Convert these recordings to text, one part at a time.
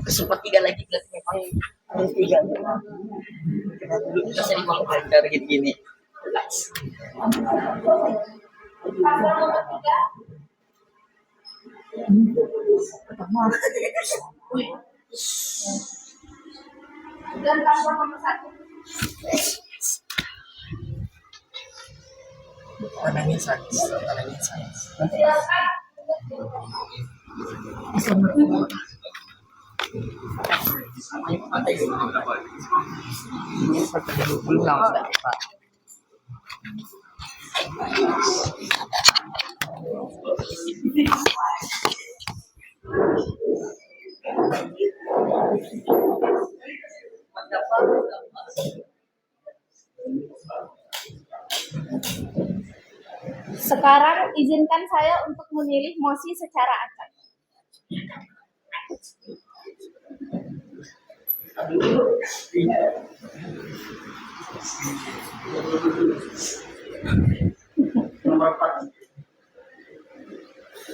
Sempat 3 lagi berarti memang harus 3. Kita dulu kita sering mau belajar gini-gini. Pertama. Dan paslon nomor 1. Tanahnya sains. Belum langsung Pak. Sekarang izinkan saya untuk memilih mosi secara acak.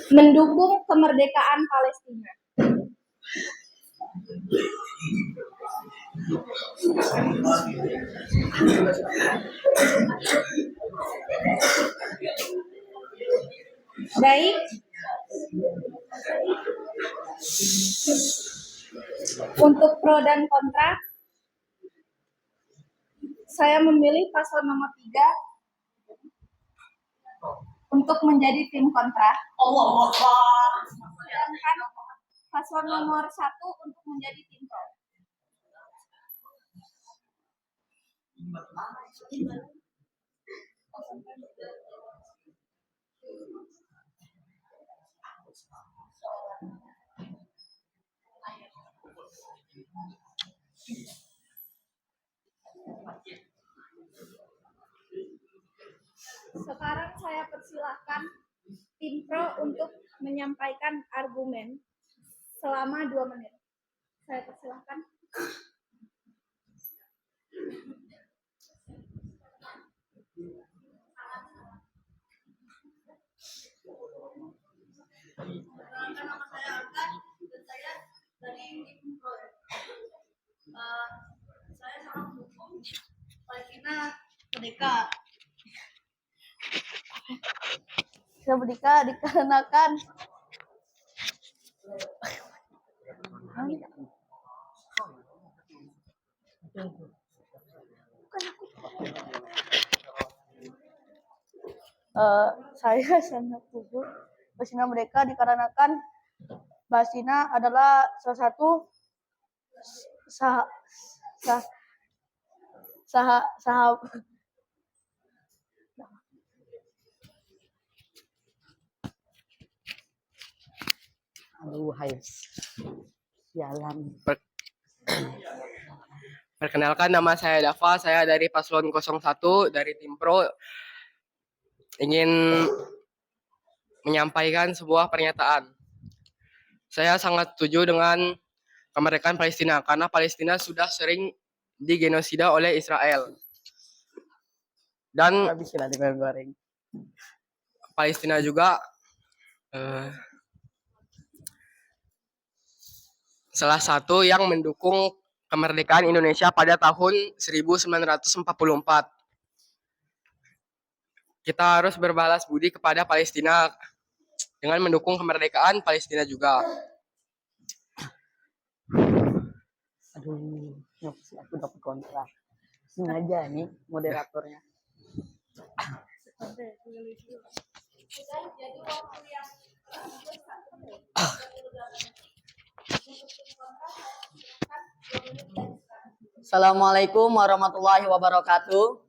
Mendukung kemerdekaan Palestina. Baik. Untuk pro dan kontra, saya memilih paslon nomor 3 untuk menjadi tim kontra. Sedangkan paslon nomor 1 untuk menjadi tim pro. Sekarang saya persilahkan tim pro untuk menyampaikan argumen selama 2 menit. Saya persilahkan. Nama saya Angkat dan saya dari tim pro. Saya sangat mendukung Palestina merdeka. Merdeka dikarenakan saya sangat setuju Palestina merdeka dikarenakan Palestina adalah salah satu Perkenalkan, nama saya Dava, saya dari paslon 01 dari tim pro. Ingin menyampaikan sebuah pernyataan. Saya sangat setuju dengan kemerdekaan Palestina karena Palestina sudah sering digenosida oleh Israel. Dan Palestina juga salah satu yang mendukung kemerdekaan Indonesia pada tahun 1944. Kita harus berbalas budi kepada Palestina dengan mendukung kemerdekaan Palestina juga. Aduh, aku dapat kontra. Sengaja nih moderatornya. Assalamualaikum warahmatullahi wabarakatuh.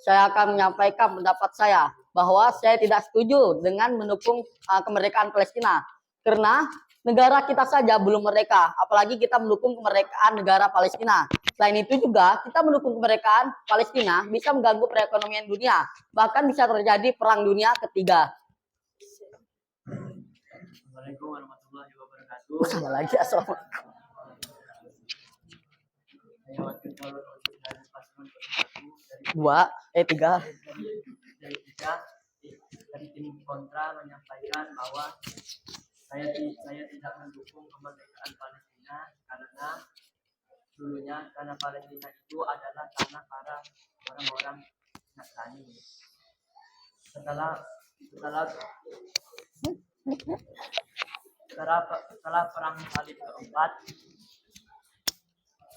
Saya akan menyampaikan pendapat saya bahwa saya tidak setuju dengan mendukung kemerdekaan Palestina karena negara kita saja belum merdeka, apalagi kita mendukung kemerdekaan negara Palestina. Selain itu juga kita mendukung kemerdekaan Palestina bisa mengganggu perekonomian dunia, bahkan bisa terjadi perang dunia ketiga. Assalamualaikum warahmatullahi wabarakatuh. Sama lagi, assalamualaikum. Dua, tiga. Dari tiga. dari tim kontra menyampaikan bahwa saya tidak mendukung kemerdekaan Palestina karena Palestina itu adalah tanah para orang-orang Nasrani. Setelah setelah setelah perang Salib keempat,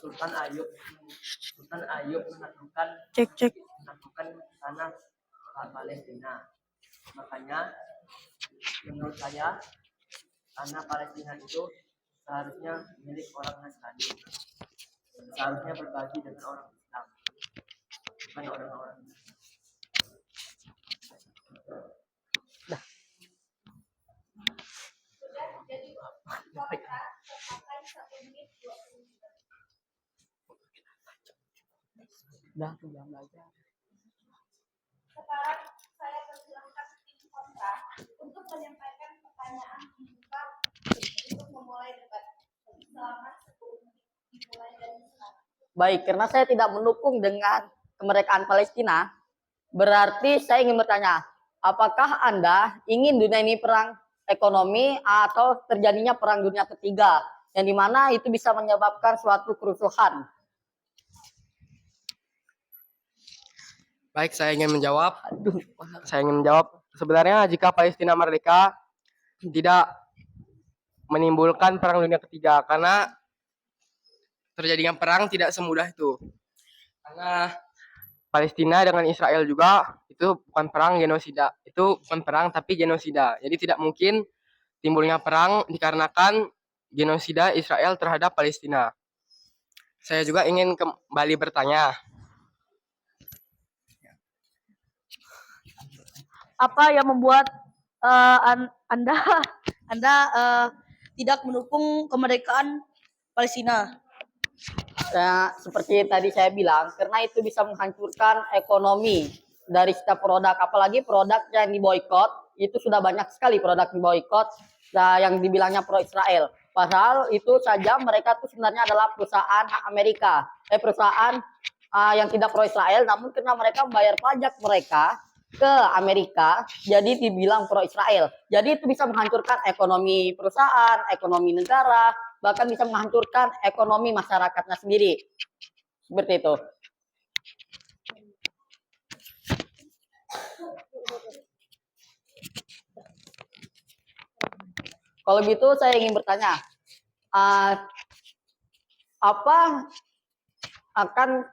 Sultan Ayub menaklukkan tanah Palestina. Makanya menurut saya tanah Palestina itu seharusnya milik orang Nasrani. Seharusnya berbagi dengan orang Islam, bukan orang-orang. Sudah jadi kontra sampai 1 menit 20 detik. Dah, aku bilang belajar. Sekarang saya persilahkan tim kontra untuk menyampaikan pertanyaan pembuka untuk memulai debat selama 10 menit dimulai dari sekarang. Baik, karena saya tidak mendukung dengan kemerdekaan Palestina, berarti saya ingin bertanya, apakah Anda ingin dunia ini perang ekonomi atau terjadinya perang dunia ketiga, yang dimana itu bisa menyebabkan suatu kerusuhan? Baik, saya ingin menjawab. Aduh, Sebenarnya jika Palestina merdeka tidak menimbulkan perang dunia ketiga, karena terjadinya perang tidak semudah itu. Karena Palestina dengan Israel juga itu bukan perang genosida, itu bukan perang tapi genosida. Jadi tidak mungkin timbulnya perang dikarenakan genosida Israel terhadap Palestina. Saya juga ingin kembali bertanya, apa yang membuat Anda tidak mendukung kemerdekaan Palestina? seperti tadi saya bilang, karena itu bisa menghancurkan ekonomi dari setiap produk, apalagi produk yang diboikot, itu sudah banyak sekali produk diboikot yang dibilangnya pro Israel. Padahal itu saja mereka tuh sebenarnya adalah perusahaan Amerika, perusahaan yang tidak pro Israel, namun karena mereka membayar pajak mereka ke Amerika, jadi dibilang pro Israel. Jadi itu bisa menghancurkan ekonomi perusahaan, ekonomi negara, bahkan bisa menghancurkan ekonomi masyarakatnya sendiri. Seperti itu. Kalau gitu saya ingin bertanya, apa akan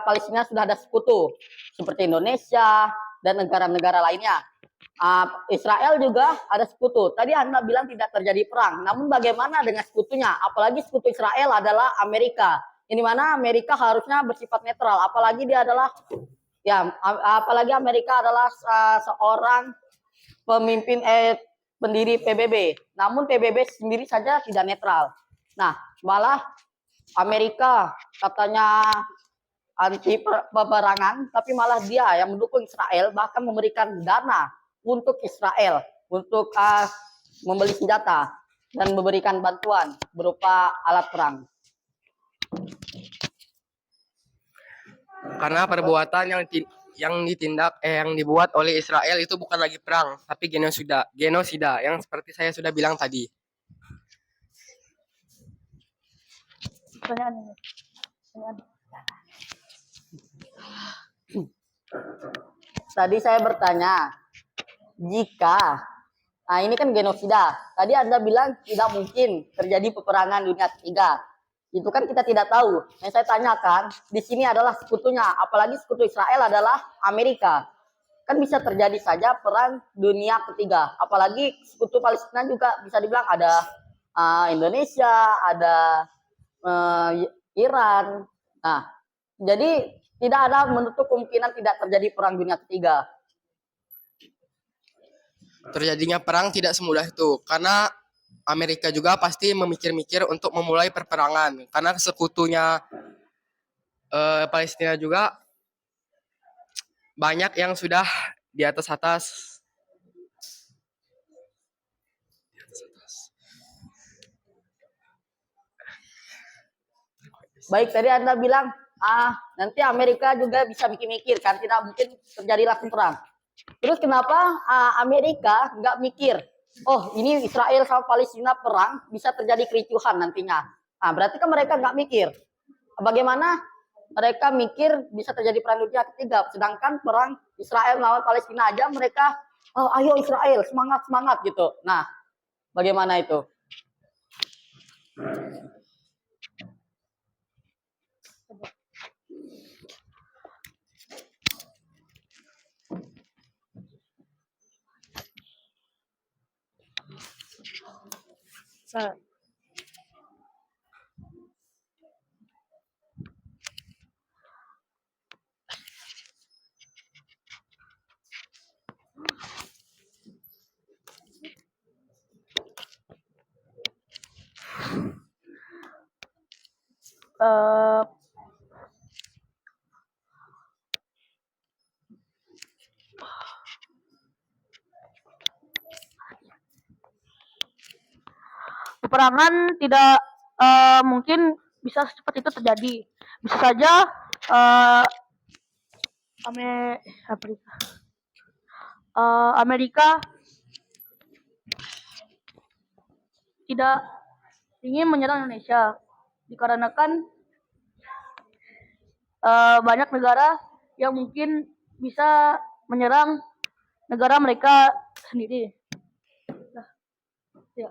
Palestina sudah ada sekutu seperti Indonesia dan negara-negara lainnya? Israel juga ada sekutu. Tadi Anda bilang tidak terjadi perang, namun bagaimana dengan sekutunya? Apalagi sekutu Israel adalah Amerika. Ini mana Amerika harusnya bersifat netral, apalagi dia adalah apalagi Amerika adalah seorang pemimpin pendiri PBB. Namun PBB sendiri saja tidak netral. Nah, malah Amerika katanya anti peperangan, tapi malah dia yang mendukung Israel, bahkan memberikan dana untuk Israel untuk membeli senjata dan memberikan bantuan berupa alat perang. karena perbuatan yang dibuat oleh Israel itu bukan lagi perang, tapi genosida yang seperti saya sudah bilang tadi. Tadi saya bertanya, jika ini kan genosida, tadi Anda bilang tidak mungkin terjadi peperangan dunia ketiga. Itu kan kita tidak tahu. Yang saya tanyakan di sini adalah sekutunya, apalagi sekutu Israel adalah Amerika. Kan bisa terjadi saja perang dunia ketiga. Apalagi sekutu Palestina juga bisa dibilang ada Indonesia, ada Iran. Nah, jadi tidak ada menutup kemungkinan tidak terjadi perang dunia ketiga. Terjadinya perang tidak semudah itu, karena Amerika juga pasti memikir-mikir untuk memulai perperangan, karena sekutunya Palestina juga banyak yang sudah di atas. Baik, tadi Anda bilang nanti Amerika juga bisa mikir-mikir kan, tidak mungkin terjadi langsung perang. Terus kenapa Amerika nggak mikir, oh ini Israel sama Palestina perang bisa terjadi kericuhan nantinya. Nah, berarti kan mereka nggak mikir. Bagaimana mereka mikir bisa terjadi perang dunia ketiga, sedangkan perang Israel melawan Palestina aja mereka, oh, ayo Israel semangat semangat gitu. Nah, bagaimana itu? Sa- eh, Peperangan tidak mungkin bisa secepat itu terjadi. Bisa saja eh, Amerika, Amerika tidak ingin menyerang Indonesia dikarenakan banyak negara yang mungkin bisa menyerang negara mereka sendiri. Nah, ya.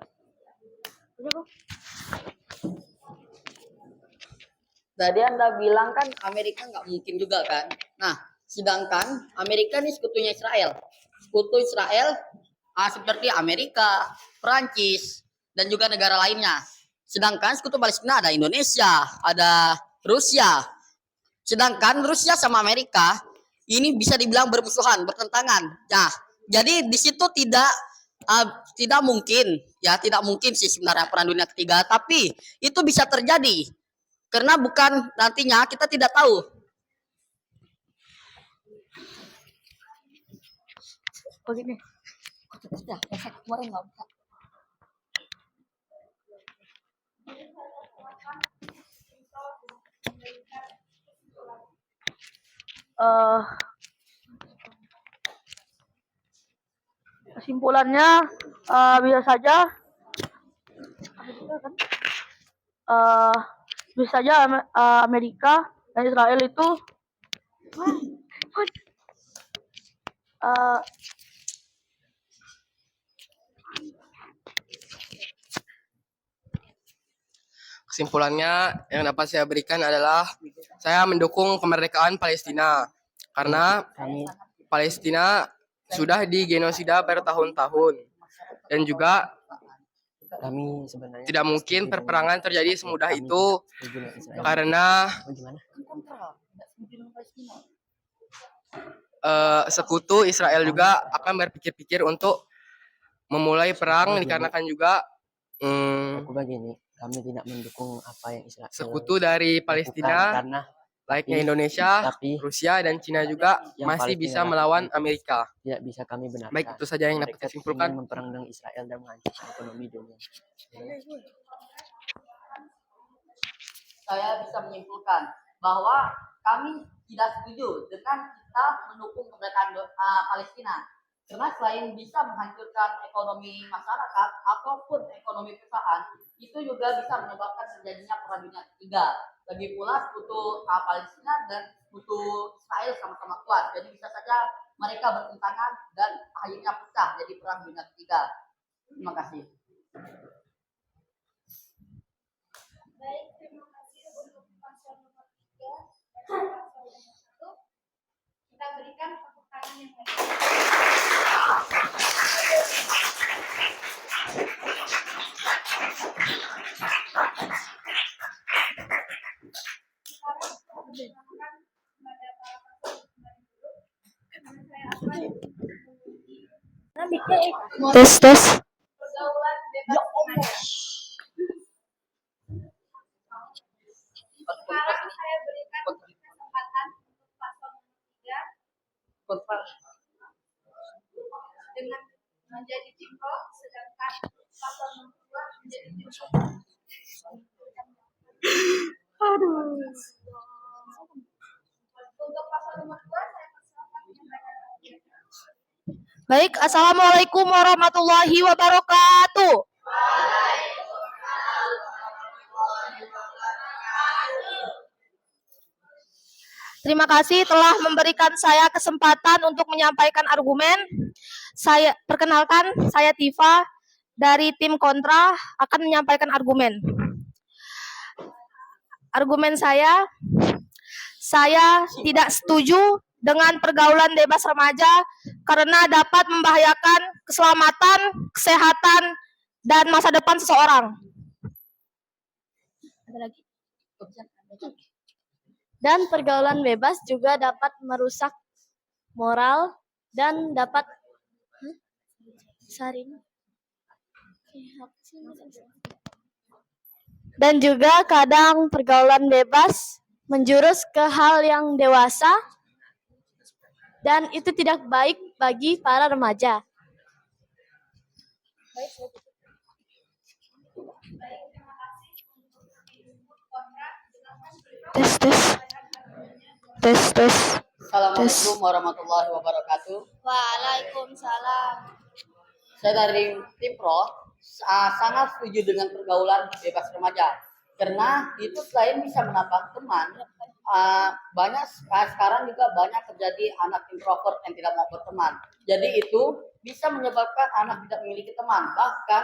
Udah, Bang. Tadi Anda bilang kan Amerika nggak mungkin juga kan. Nah, sedangkan Amerika ini sekutunya Israel. Sekutu Israel seperti Amerika, Perancis, dan juga negara lainnya. Sedangkan sekutu Palestina ada Indonesia, ada Rusia. Sedangkan Rusia sama Amerika ini bisa dibilang bermusuhan, bertentangan. Nah, jadi di situ tidak mungkin, ya tidak mungkin sih sebenarnya perang dunia ketiga, tapi itu bisa terjadi karena bukan nantinya kita tidak tahu. Begini. Eh, Kesimpulannya bisa saja eh, bisa saja Amerika dan Israel itu eh, Kesimpulannya yang dapat saya berikan adalah saya mendukung kemerdekaan Palestina karena Palestina sudah digenosida bertahun-tahun dan juga Kami sebenarnya tidak mungkin perperangan terjadi semudah itu karena sekutu Israel juga akan berpikir-pikir untuk memulai perang dikarenakan juga aku begini, kami tidak mendukung apa yang Israel sekutu dari lakukan Palestina karena layaknya tapi- Indonesia, tapi Rusia dan Cina juga yang masih Palestina bisa melawan lakukan Amerika. tidak bisa kami benarkan. Baik, itu saja yang dapat Mereka saya simpulkan. ingin memperang dengan Israel dan menghancurkan ekonomi dunia. Saya bisa menyimpulkan bahwa kami tidak setuju dengan kita mendukung kemerdekaan Palestina. Karena selain bisa menghancurkan ekonomi masyarakat ataupun ekonomi perusahaan, itu juga bisa menyebabkan terjadinya perang dunia ketiga. Lagi pula sekutu Palestina dan sekutu Israel sama-sama kuat. Jadi bisa saja mereka bertentangan dan akhirnya pecah jadi perang dunia ketiga. Terima kasih. Baik, terima kasih untuk paslon nomor 3 dan paslon nomor 1. Kita berikan tepuk tangan yang baik. Sekarang saya persilakan kepada para paslon kembali dulu. Karena saya akan menguji tes. pergaulan bebas remaja. Sekarang saya berikan kesempatan untuk paslon nomor 3 dengan menjadi jimpo, sedangkan paslon nomor 2 menjadi jimpo. Untuk paslon nomor 2 saya persilakan menyampaikan. Baik, Assalamualaikum warahmatullahi wabarakatuh. Terima kasih telah memberikan saya kesempatan untuk menyampaikan argumen. Saya perkenalkan, saya Tifa dari tim kontra akan menyampaikan argumen. Argumen saya tidak setuju dengan pergaulan bebas remaja karena dapat membahayakan keselamatan, kesehatan, dan masa depan seseorang. Ada lagi? Dan pergaulan bebas juga dapat merusak moral dan dapat dan juga kadang pergaulan bebas menjurus ke hal yang dewasa dan itu tidak baik bagi para remaja. Tes. Assalamualaikum warahmatullahi wabarakatuh. Waalaikumsalam. Saya dari tim Pro sangat setuju dengan pergaulan bebas remaja karena itu selain bisa menambah teman, banyak sekarang juga banyak terjadi anak introvert yang tidak mau berteman. Jadi itu bisa menyebabkan anak tidak memiliki teman. Bahkan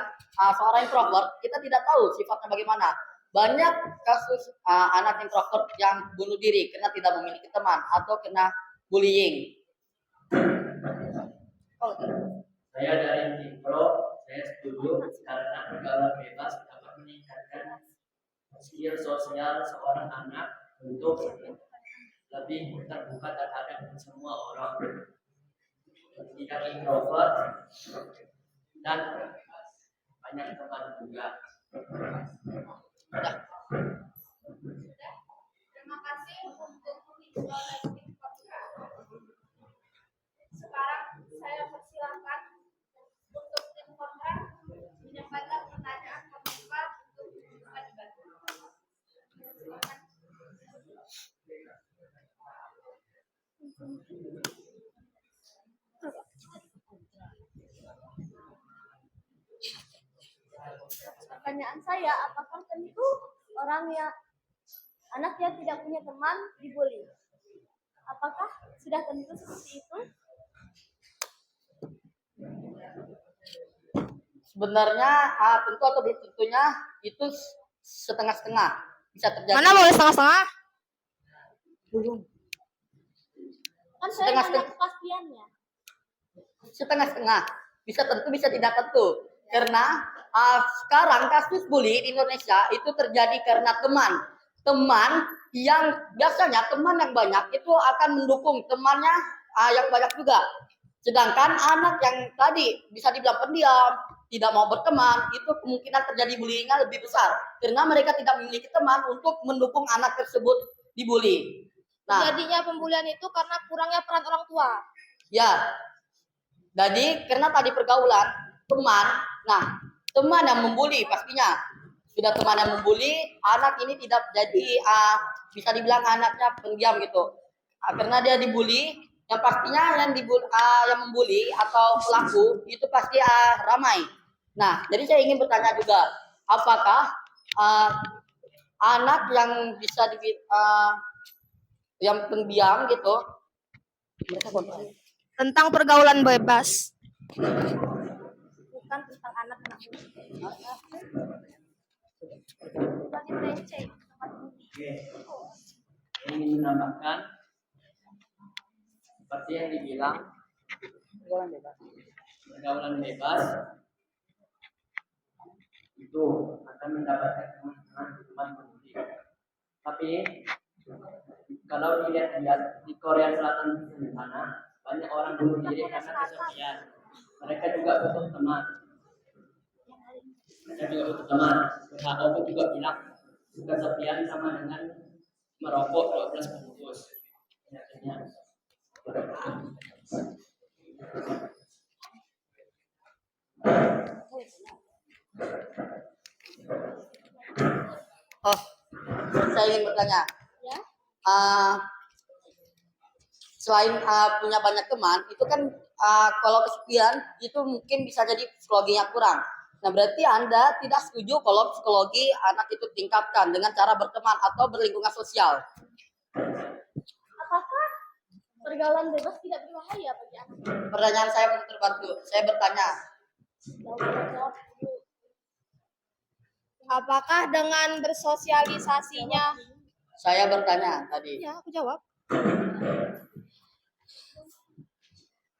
seorang introvert kita tidak tahu sifatnya bagaimana. Banyak kasus anak introvert yang bunuh diri karena tidak memiliki teman atau kena bullying. Saya dari tim Pro, saya setuju karena pergaulan bebas dapat meningkatkan skill sosial seorang anak untuk lebih terbuka terhadap semua orang, tidak introvert dan banyak teman juga. Terima kasih untuk pembicaraan tim kontra. Sekarang saya persilahkan untuk tim kontra menyampaikan pertanyaan pembuka untuk debat. Silakan. Pertanyaan saya, apakah tentu orang yang anak yang tidak punya teman dibully? Apakah sudah tentu seperti itu? Sebenarnya tentu atau belum tentunya itu setengah-setengah bisa terjadi. Mana boleh setengah-setengah? Kan saya nanya kepastiannya. Setengah-setengah bisa tentu bisa tidak tentu karena sekarang kasus bully di Indonesia itu terjadi karena teman yang biasanya teman yang banyak itu akan mendukung temannya yang banyak juga, sedangkan anak yang tadi bisa dibilang pendiam tidak mau berteman itu kemungkinan terjadi bullyingnya lebih besar karena mereka tidak memiliki teman untuk mendukung anak tersebut dibully. Nah, Jadinya pembulian itu karena kurangnya peran orang tua. ya, jadi karena tadi pergaulan teman, nah teman yang membuli pastinya sudah teman yang membuli anak ini tidak jadi bisa dibilang anaknya pendiam gitu, karena dia dibully yang pastinya yang membuli atau pelaku itu pasti ramai. Nah, jadi saya ingin bertanya juga, apakah anak yang bisa yang pendiam gitu mereka kontra? Tentang pergaulan bebas. Bukan tentang anak-anak. Oke, saya ingin menambahkan seperti yang dibilang pergaulan bebas itu akan mendapatkan teman-teman peduli. Tapi kalau dilihat di Korea Selatan di sana banyak orang bunuh diri karena kesepian. Mereka juga butuh teman. WHO pun juga bilang kesepian sama dengan merokok 12 bungkus. Penyakitnya. Oh, saya ingin bertanya. Ya. Selain punya banyak teman, itu kan kalau kesepian itu mungkin bisa jadi psikologinya kurang. Nah, berarti Anda tidak setuju kalau psikologi anak itu tingkatkan dengan cara berteman atau berlingkungan sosial. Apakah pergaulan bebas tidak berbahaya bagi anak? Pertanyaan saya belum terbantu. Saya bertanya, Jawab dulu. Apakah dengan bersosialisasinya? saya bertanya tadi. Ya, aku jawab.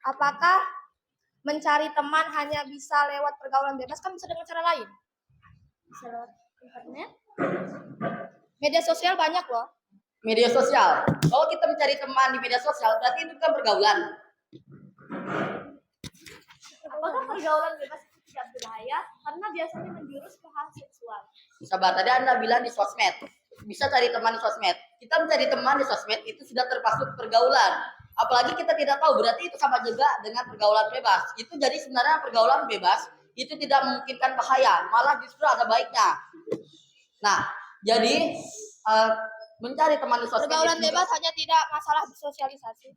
Apakah mencari teman hanya bisa lewat pergaulan bebas? Kan bisa dengan cara lain. Bisa lewat internet? Media sosial banyak loh. Media sosial. Kalau kita mencari teman di media sosial, berarti itu kan pergaulan. Apakah pergaulan bebas itu tidak berbahaya? Karena biasanya menjurus ke hal seksual. Sabar, tadi Anda bilang di sosmed. Bisa cari teman di sosmed. Kita mencari teman di sosmed itu sudah termasuk pergaulan. Apalagi kita tidak tahu, berarti itu sama juga dengan pergaulan bebas. Itu jadi sebenarnya pergaulan bebas itu tidak memungkinkan bahaya, malah justru ada baiknya. Nah, jadi mencari teman di sosmed Pergaulan itu bebas hanya tidak masalah bersosialisasi.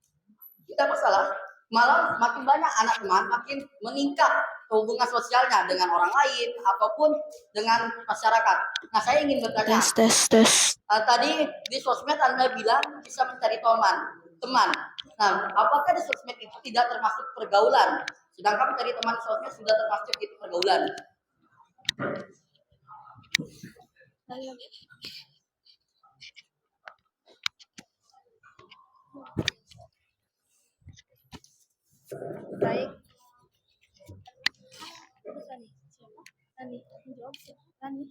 tidak masalah. Malah makin banyak anak teman, makin meningkat hubungan sosialnya dengan orang lain ataupun dengan masyarakat. Nah, saya ingin bertanya, Tes. tadi di sosmed Anda bilang bisa mencari teman. Nah, apakah di sosmed itu tidak termasuk pergaulan? Sedangkan mencari teman di sosmed sudah termasuk itu pergaulan. Baik. Rani, menjawab siapa? Rani.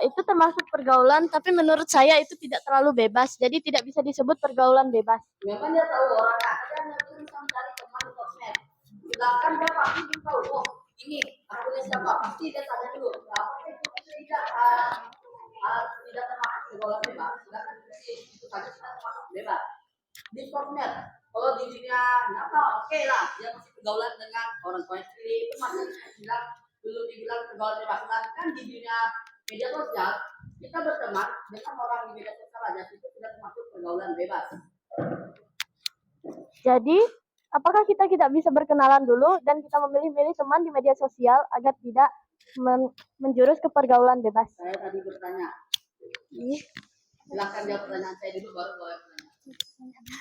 Itu termasuk pergaulan, tapi menurut saya itu tidak terlalu bebas, jadi tidak bisa disebut pergaulan bebas. Memang dia tahu orangnya, dia hanya bisa mencari teman di sosmed. Sedangkan dia pasti belum tahu, oh ini akunnya siapa? Pasti dia tanya dulu. Apakah itu tidak termasuk pergaulan bebas? Sedangkan itu saja tidak termasuk bebas. Di sosmed, kalau di dunia nyata oke lah, dia masih pergaulan dengan orang tua sendiri itu masih belum dibilang pergaulan bebas. Sedangkan di dunia media sosial kita berteman dengan orang di media sosial aja itu tidak termasuk pergaulan bebas. Jadi, apakah kita tidak bisa berkenalan dulu dan kita memilih-milih teman di media sosial agar tidak menjurus ke pergaulan bebas? Saya tadi bertanya. Silakan jawab pertanyaan saya dulu baru boleh bertanya.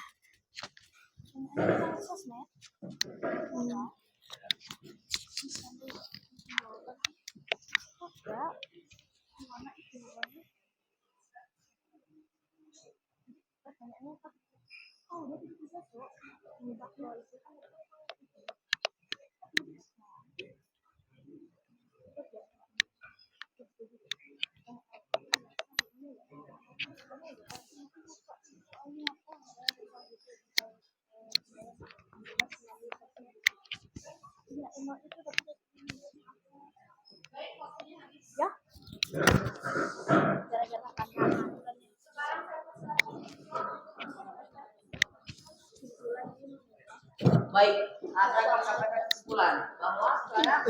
Baik, saya akan sampaikan kesimpulan bahwa saya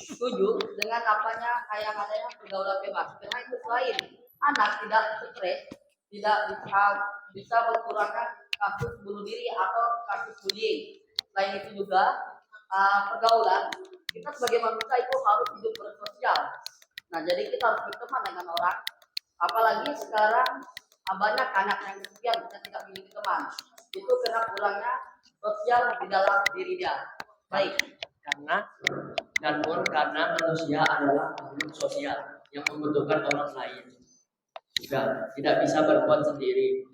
setuju dengan apanya yang adanya pergaulan bebas. Karena itu selain anak tidak stres, tidak bisa berkurangkan kasus bunuh diri atau kasus bullying. Selain itu juga pergaulan kita sebagai manusia itu harus hidup bersosial. Nah, jadi kita harus berteman dengan orang. Apalagi sekarang banyak anak yang kesepian dan tidak memiliki teman. Itu karena kurangnya sosial di dalam diri dia. Baik. Karena manusia adalah makhluk sosial yang membutuhkan orang lain. Juga tidak bisa berbuat sendiri.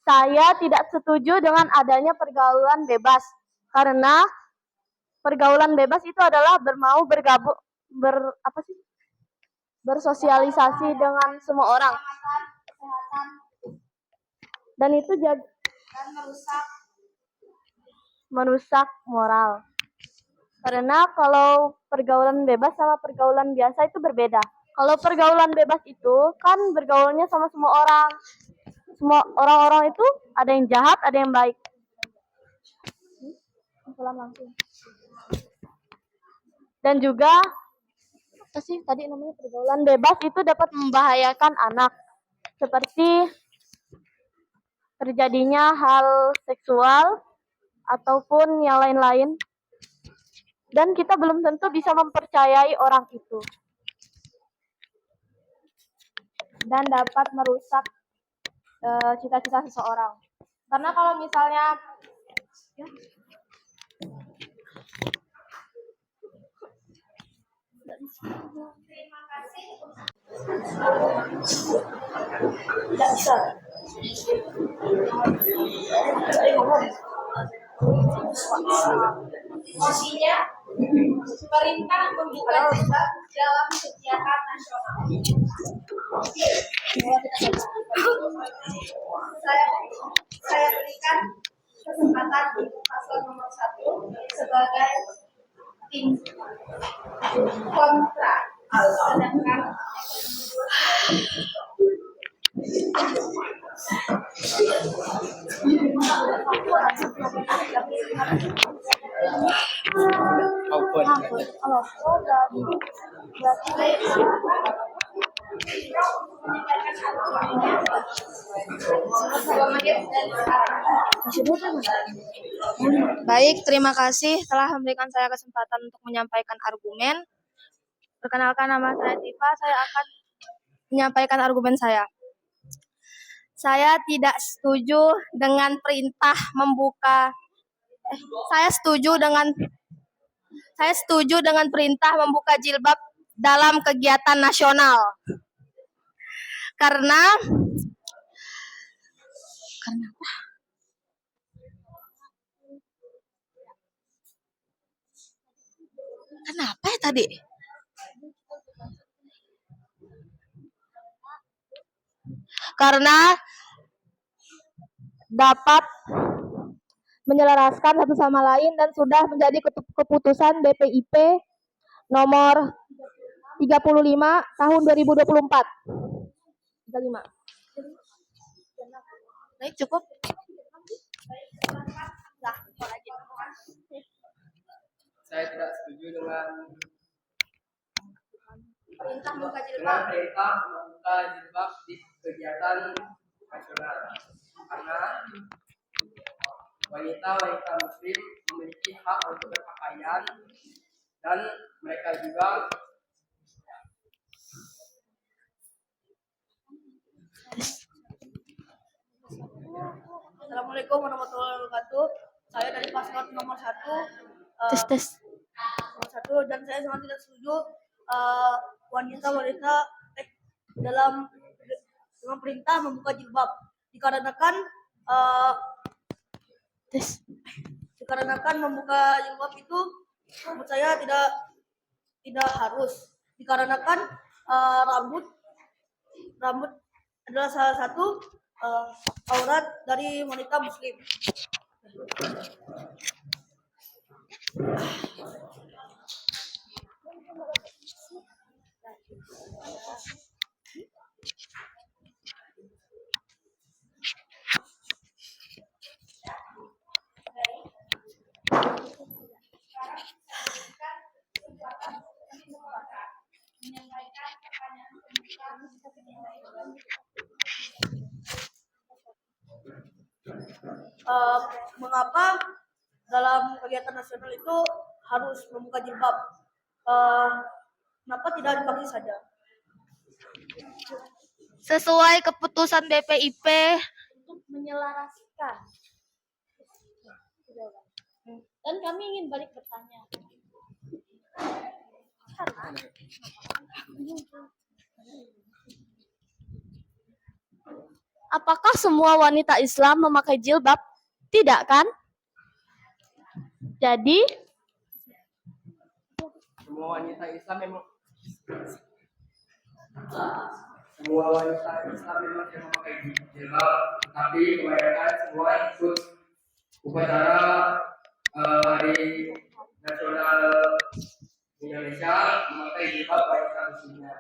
Saya tidak setuju dengan adanya pergaulan bebas karena pergaulan bebas itu adalah bersosialisasi dengan semua orang. Dan itu merusak moral. Karena kalau pergaulan bebas sama pergaulan biasa itu berbeda. Kalau pergaulan bebas itu kan bergaulnya sama semua orang. Semua orang-orang itu ada yang jahat, ada yang baik. rangkulan langsung. Dan juga apa sih tadi namanya pergaulan bebas itu dapat membahayakan anak seperti terjadinya hal seksual ataupun yang lain-lain. Dan kita belum tentu bisa mempercayai orang itu. Dan dapat merusak cita-cita seseorang. Karena kalau misalnya Terima kasih. Mosinya perintah membuka jilbab dalam kegiatan nasional. Saya berikan kesempatan di paslon nomor 1 sebagai tim kontra. Sedangkan Baik, terima kasih telah memberikan saya kesempatan untuk menyampaikan argumen. Perkenalkan, nama saya Tifa, saya akan menyampaikan argumen saya. Saya tidak setuju dengan perintah membuka saya setuju dengan perintah membuka jilbab dalam kegiatan nasional. Karena apa? Kenapa ya tadi? Karena dapat menyelaraskan satu sama lain dan sudah menjadi keputusan BPIP nomor 35 tahun 2024. 35. Baik, cukup. Saya tidak setuju dengan Perintah membuka perintah membuka jilbab di kegiatan nasional karena wanita muslim memiliki hak untuk berpakaian dan mereka juga Assalamualaikum warahmatullahi wabarakatuh. Saya dari paslon nomor 1. Nomor 1 dan saya sangat tidak setuju wanita dalam perintah membuka jilbab dikarenakan membuka jilbab itu menurut saya tidak harus dikarenakan rambut adalah salah satu aurat dari wanita muslim. menyampaikan pertanyaan Mengapa dalam kegiatan nasional itu harus membuka jilbab? Kenapa tidak dipaksa saja? Sesuai keputusan BPIP untuk menyelaraskan. Dan kami ingin balik bertanya. Apakah semua wanita Islam memakai jilbab? Tidak kan? Jadi semua wanita Islam memang yang memakai jilbab, tapi kebanyakan semua ikut upacara hari nasional Indonesia memakai jilbab pada tradisinya.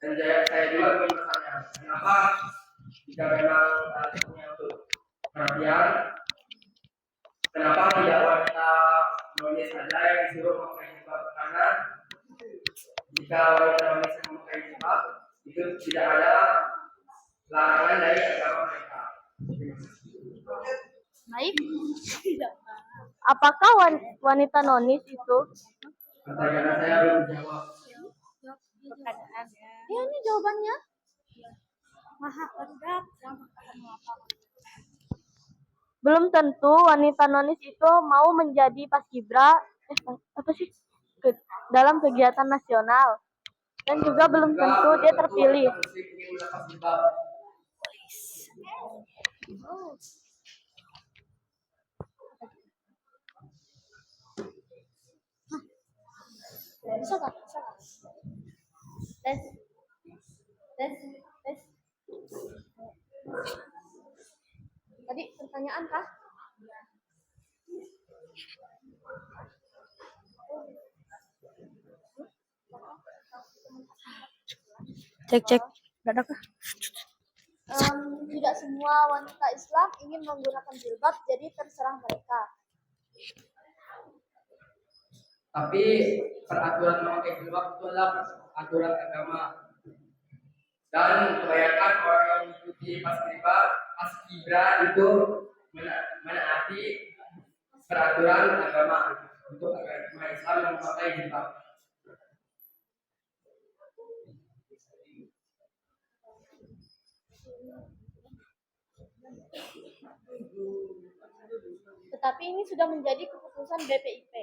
Dan saya juga ingin bertanya, kenapa jika memang alasannya untuk perhatian, kenapa tidak wanita dia saja yang disuruh memakai jilbab, karena jika wanita Indonesia memakai jilbab itu tidak ada larangan dari agama mereka. Baik. Apakah wanita nonis itu? Pertanyaan saya belum dijawab. Ya, ini jawabannya. Belum tentu wanita nonis itu mau menjadi paskibra dalam kegiatan nasional. Dan juga belum tentu dia terpilih. Muslim ingin melepas jilbab. Bisa nggak? Bisa nggak? Tes. Tes. Tes. Tadi pertanyaan kah? Cek. Dadah kah? Tidak semua wanita Islam ingin menggunakan jilbab, jadi terserah mereka. Tapi peraturan memakai jilbab itu adalah aturan agama. Dan kebanyakan orang yang mengikuti paskibra itu menaati peraturan agama untuk agama Islam yang memakai jilbab. Tetapi ini sudah menjadi keputusan BPIP.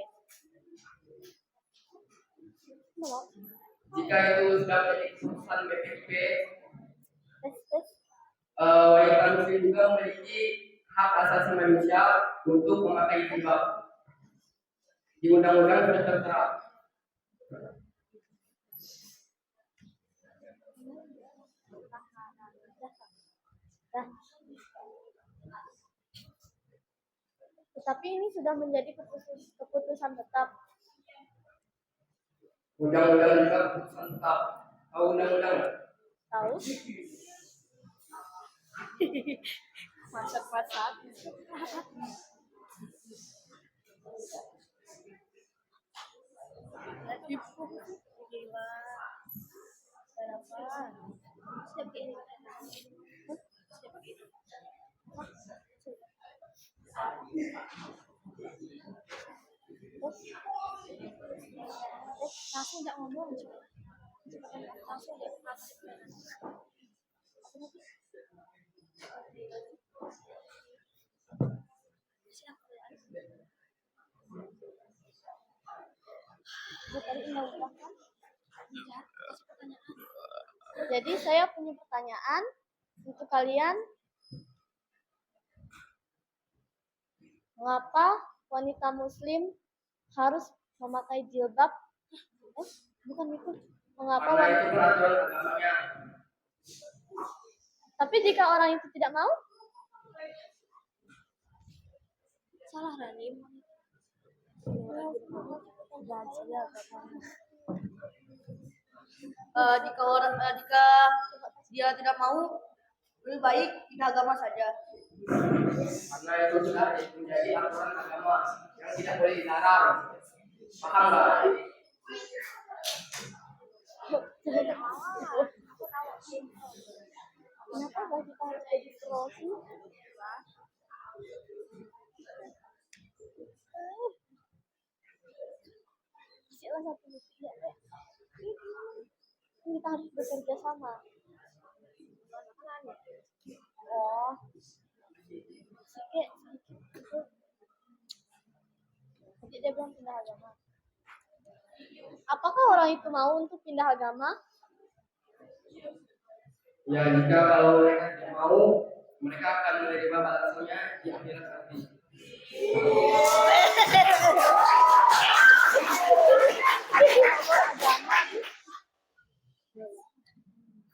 Jika itu sudah menjadi keputusan BPIP, Tes. wanita muslim juga memiliki hak asasi manusia untuk memakai jilbab. Di undang-undang sudah tertera. Tetapi ini sudah menjadi keputusan tetap. Undang-undang juga keputusan tetap. Tahu undang-undang? Tahu? Masak. Langsung nggak ngomong. Langsung nggak. Jadi saya punya pertanyaan untuk kalian. Mengapa wanita muslim harus memakai jilbab? Bukan itu. Mengapa Karena itu wanita... peraturan agamanya. Tapi jika orang itu tidak mau? Salah Ranim. Jika dia tidak mau, lebih baik pindah agama saja. Karena itu sudah menjadi aturan agama yang tidak boleh dilarang. Paham nggak? Kenapa nggak kita harus jadi pro sih? Silah satu bukti ya. Kita harus bekerja sama. Oh, sedikit. Jadi dia bilang pindah agama. Apakah orang itu mau untuk pindah agama? Ya, jika kalau mereka tidak mau, mereka akan menerima balasannya di akhirat nanti.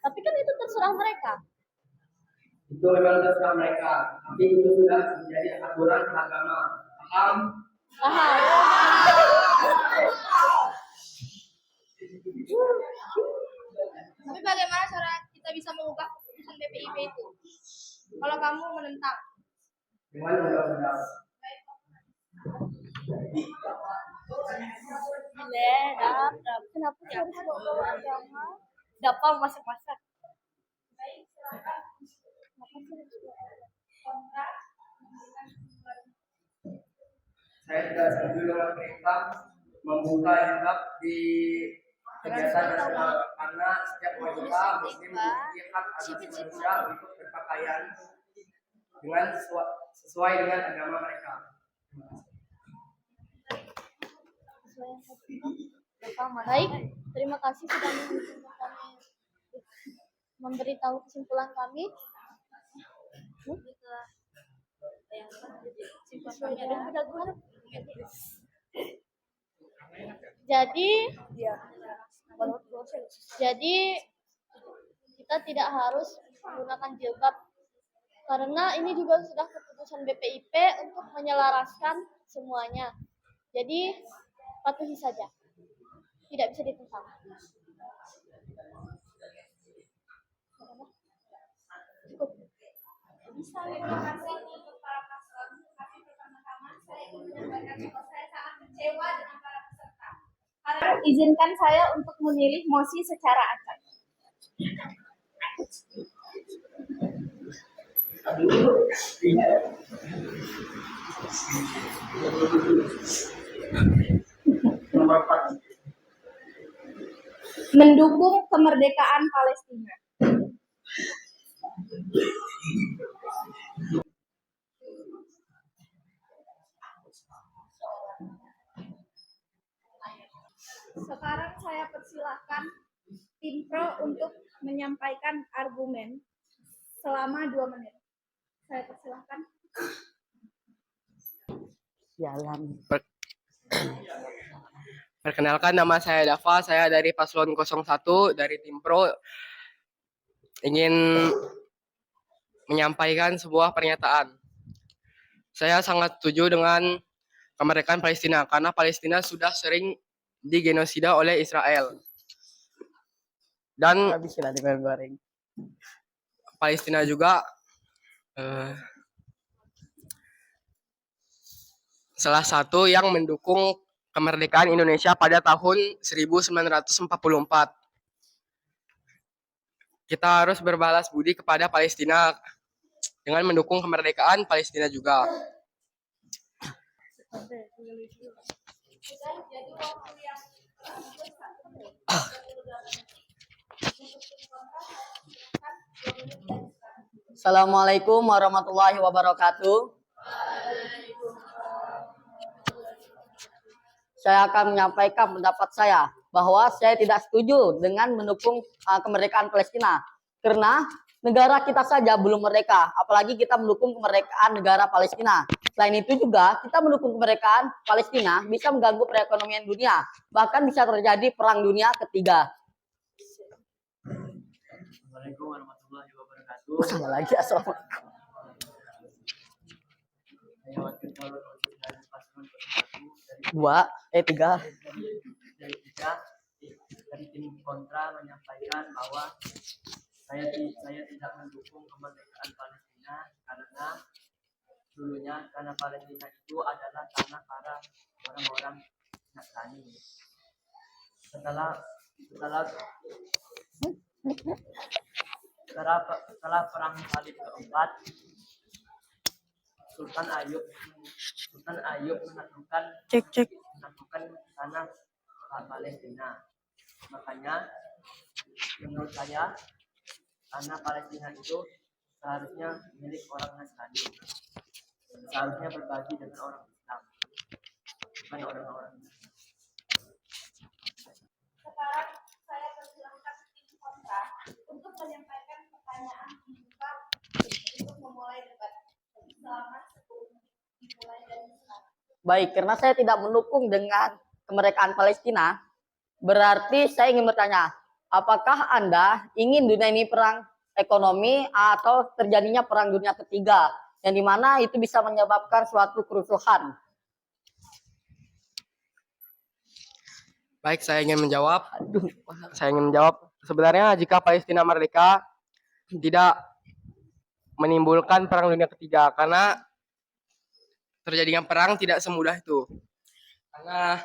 Tapi kan itu terserah mereka. Itu memang terserah mereka, tapi itu sudah menjadi aturan agama. Paham? Paham. Tapi bagaimana cara kita bisa mengubah keputusan BPIP itu? Kalau kamu menentang. Dengan undang-undang. Kenapa sih harus bawa agama? Dapat masak-masak. Saya tidak setuju dengan mereka membuka hijab di kegiatan nasional karena setiap wanita muslim memiliki hak asasi manusia untuk berpakaian dengan sesuai dengan agama mereka. Baik, terima kasih sudah memberitahu kesimpulan kami. Jadi kita tidak harus menggunakan jilbab karena ini juga sudah keputusan BPIP untuk menyelaraskan semuanya. Jadi patuhi saja, tidak bisa ditentang. Cukup. Terima kasih untuk para paslon. Tapi pertama-tama saya ingin menyampaikan bahwa saya sangat kecewa dengan para peserta. Izinkan saya untuk memilih mosi secara acak. Mendukung kemerdekaan Palestina. Sekarang saya persilahkan tim pro untuk menyampaikan argumen selama 2 menit. Saya persilahkan. Jalan. Perkenalkan, nama saya Dava, saya dari Paslon 01 dari tim Pro, ingin menyampaikan sebuah pernyataan. Saya sangat setuju dengan kemerdekaan Palestina karena Palestina sudah sering digenosida oleh Israel. Dan Habis lah digoreng. Palestina juga salah satu yang mendukung kemerdekaan Indonesia pada tahun 1944. Kita harus berbalas budi kepada Palestina dengan mendukung kemerdekaan Palestina juga. Assalamualaikum warahmatullahi wabarakatuh. Saya akan menyampaikan pendapat saya bahwa saya tidak setuju dengan mendukung kemerdekaan Palestina karena negara kita saja belum merdeka, apalagi kita mendukung kemerdekaan negara Palestina. Selain itu juga kita mendukung kemerdekaan Palestina bisa mengganggu perekonomian dunia, bahkan bisa terjadi perang dunia ketiga. Assalamualaikum warahmatullahi wabarakatuh. Salah lagi, assalamualaikum. Saya wakil calon OSIS dari paslon 1 Tiga. dari tim kontra menyampaikan bahwa saya tidak mendukung kemerdekaan Palestina karena Palestina itu adalah tanah para orang-orang Nasrani. Setelah perang Salib keempat, Sultan Ayub menaklukkan tanah Palestina. Makanya menurut saya tanah Palestina itu seharusnya milik orang Nasrani. Seharusnya berbagi dengan orang Islam, bukan orang-orang Islam. Sekarang saya persilahkan tim kontra untuk menyampaikan pertanyaan dibuka untuk memulai debat selama 10 menit dimulai dari sekarang. Baik, karena saya tidak mendukung dengan kemerdekaan Palestina, berarti saya ingin bertanya, apakah Anda ingin dunia ini perang ekonomi atau terjadinya perang dunia ketiga, yang dimana itu bisa menyebabkan suatu kerusuhan? Baik, saya ingin menjawab. Sebenarnya jika Palestina merdeka tidak menimbulkan perang dunia ketiga karena terjadinya perang tidak semudah itu. Karena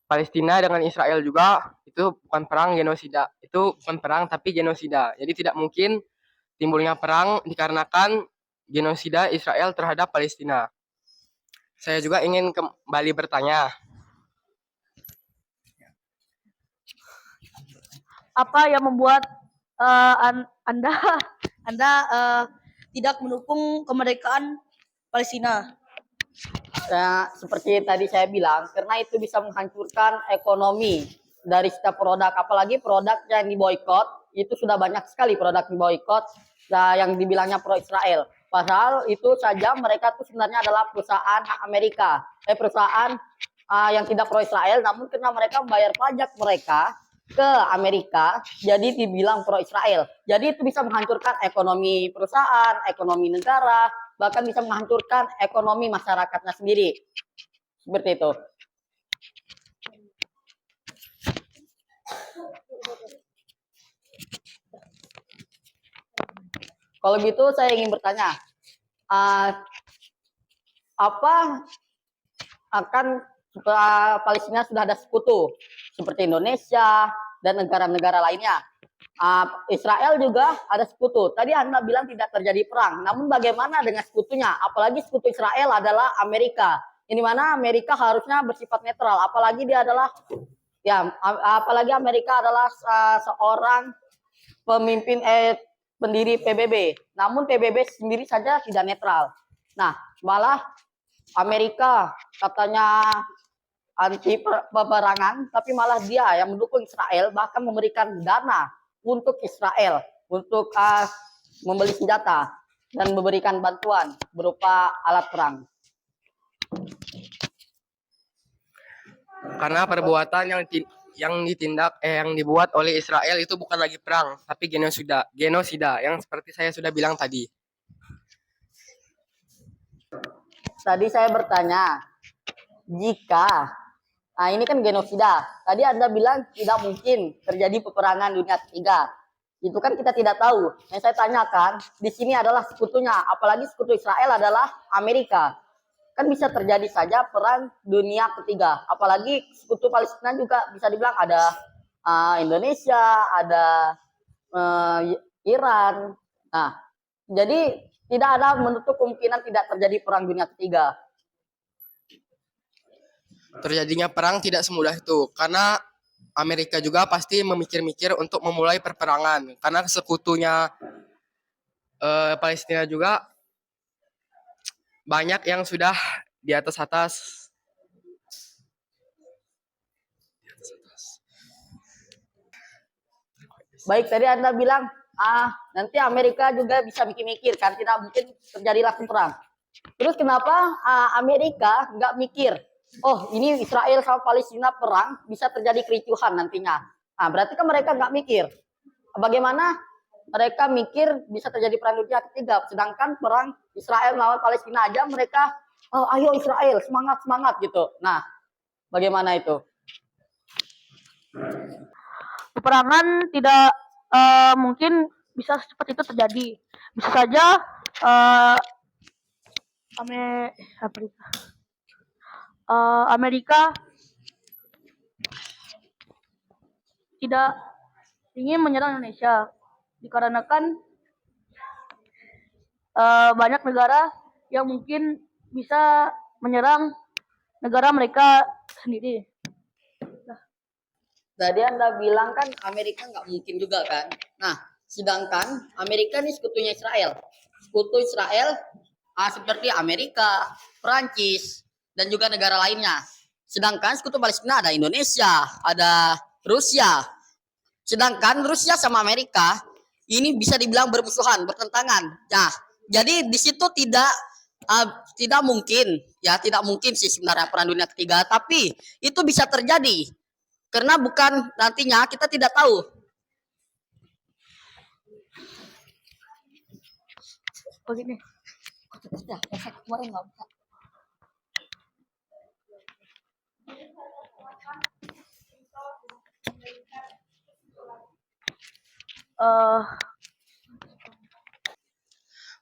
Palestina dengan Israel juga itu bukan perang genosida. Itu bukan perang tapi genosida. Jadi tidak mungkin timbulnya perang dikarenakan genosida Israel terhadap Palestina. Saya juga ingin kembali bertanya, Apa yang membuat Anda Anda tidak mendukung kemerdekaan Palestina? Seperti tadi saya bilang, karena itu bisa menghancurkan ekonomi dari setiap produk, apalagi produk yang diboykot, itu sudah banyak sekali produk diboykot yang dibilangnya pro Israel. Padahal itu saja mereka itu sebenarnya adalah perusahaan Amerika, perusahaan yang tidak pro Israel, namun karena mereka membayar pajak mereka ke Amerika, jadi dibilang pro Israel. Jadi itu bisa menghancurkan ekonomi perusahaan, ekonomi negara, bahkan bisa menghancurkan ekonomi masyarakatnya sendiri. Seperti itu. Kalau gitu saya ingin bertanya, apa akan Palestina sudah ada sekutu seperti Indonesia dan negara-negara lainnya. Israel juga ada sekutu. Tadi Anda bilang tidak terjadi perang. Namun bagaimana dengan sekutunya? Apalagi sekutu Israel adalah Amerika. Ini mana Amerika harusnya bersifat netral. Apalagi dia adalah apalagi Amerika adalah seorang pemimpin pendiri PBB. Namun PBB sendiri saja tidak netral. Nah, malah Amerika katanya anti peperangan, tapi malah dia yang mendukung Israel, bahkan memberikan dana untuk Israel untuk membeli senjata dan memberikan bantuan berupa alat perang. karena perbuatan yang dibuat oleh Israel itu bukan lagi perang, tapi genosida yang seperti saya sudah bilang tadi. Tadi saya bertanya, jika ini kan genosida. Tadi Anda bilang tidak mungkin terjadi peperangan dunia ketiga. Itu kan kita tidak tahu. Yang saya tanyakan, di sini adalah sekutunya. Apalagi sekutu Israel adalah Amerika. Kan bisa terjadi saja perang dunia ketiga. Apalagi sekutu Palestina juga bisa dibilang ada Indonesia, ada Iran. Nah, jadi tidak ada menutup kemungkinan tidak terjadi perang dunia ketiga. Terjadinya perang tidak semudah itu, karena Amerika juga pasti memikir-mikir untuk memulai perperangan, karena sekutunya Palestina juga banyak yang sudah di atas. Baik, tadi Anda bilang, nanti Amerika juga bisa mikir-mikir kan, tidak mungkin terjadi langsung perang. Terus kenapa Amerika nggak mikir, oh ini Israel sama Palestina perang, bisa terjadi kericuhan nantinya. Nah, berarti kan mereka nggak mikir. Bagaimana mereka mikir bisa terjadi perang dunia ketiga, sedangkan perang Israel melawan Palestina aja mereka, oh ayo Israel, semangat gitu. Nah, bagaimana itu? Peperangan tidak mungkin bisa secepat itu terjadi. Bisa saja Amerika tidak ingin menyerang Indonesia dikarenakan banyak negara yang mungkin bisa menyerang negara mereka sendiri. Tadi Anda bilang kan Amerika nggak mungkin juga kan. Nah, sedangkan Amerika ini sekutunya Israel. Sekutu Israel seperti Amerika, Perancis, dan juga negara lainnya. Sedangkan sekutu Palestina ada Indonesia, ada Rusia. Sedangkan Rusia sama Amerika ini bisa dibilang bermusuhan, bertentangan. Nah, jadi di situ tidak mungkin sih sebenarnya perang dunia ketiga, tapi itu bisa terjadi. Karena bukan nantinya kita tidak tahu. Begini.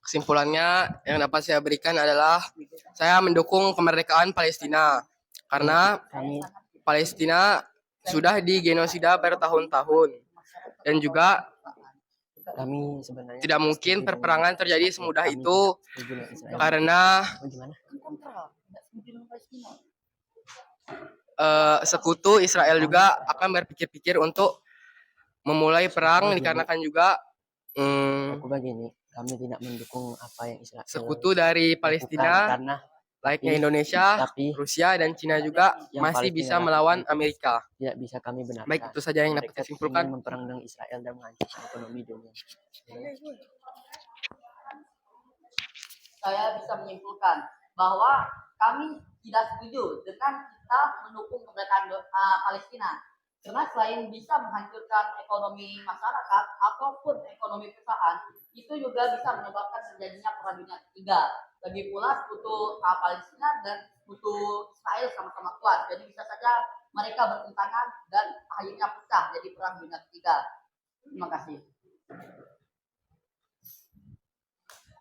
Kesimpulannya yang dapat saya berikan adalah saya mendukung kemerdekaan Palestina karena Palestina sudah digenosida bertahun-tahun dan juga Kami sebenarnya tidak mungkin setuju perperangan terjadi semudah kami itu tidak setuju dengan Israel. karena Bagaimana? sekutu Israel juga akan berpikir-pikir untuk memulai perang dikarenakan juga Aku begini, kami tidak mendukung apa yang Israel sekutu dari lakukan Palestina karena layaknya tapi- Indonesia, tapi Rusia dan Cina juga yang masih Palestina bisa lakukan melawan itu Amerika. tidak bisa kami benarkan. Baik, itu saja yang dapat Mereka saya simpulkan. ingin memperang dengan Israel dan menghancurkan ekonomi dunia. Saya bisa menyimpulkan bahwa kami tidak setuju dengan kita mendukung kemerdekaan Palestina. Karena selain bisa menghancurkan ekonomi masyarakat ataupun ekonomi perusahaan, itu juga bisa menyebabkan terjadinya perang dunia ketiga. Lagi pula sekutu Palestina dan sekutu Israel sama-sama kuat. Jadi bisa saja mereka bertentangan dan akhirnya pecah jadi perang dunia ketiga. Terima kasih.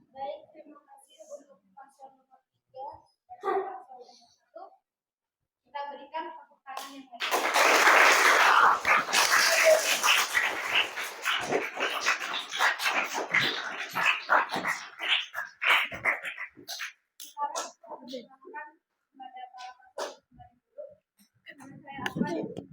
Baik, terima kasih untuk paslon nomor 3 dan paslon nomor 1. Kita berikan tepuk tangan yang baik. Sekarang saya persilakan kepada para paslon kembali dulu. Saya akan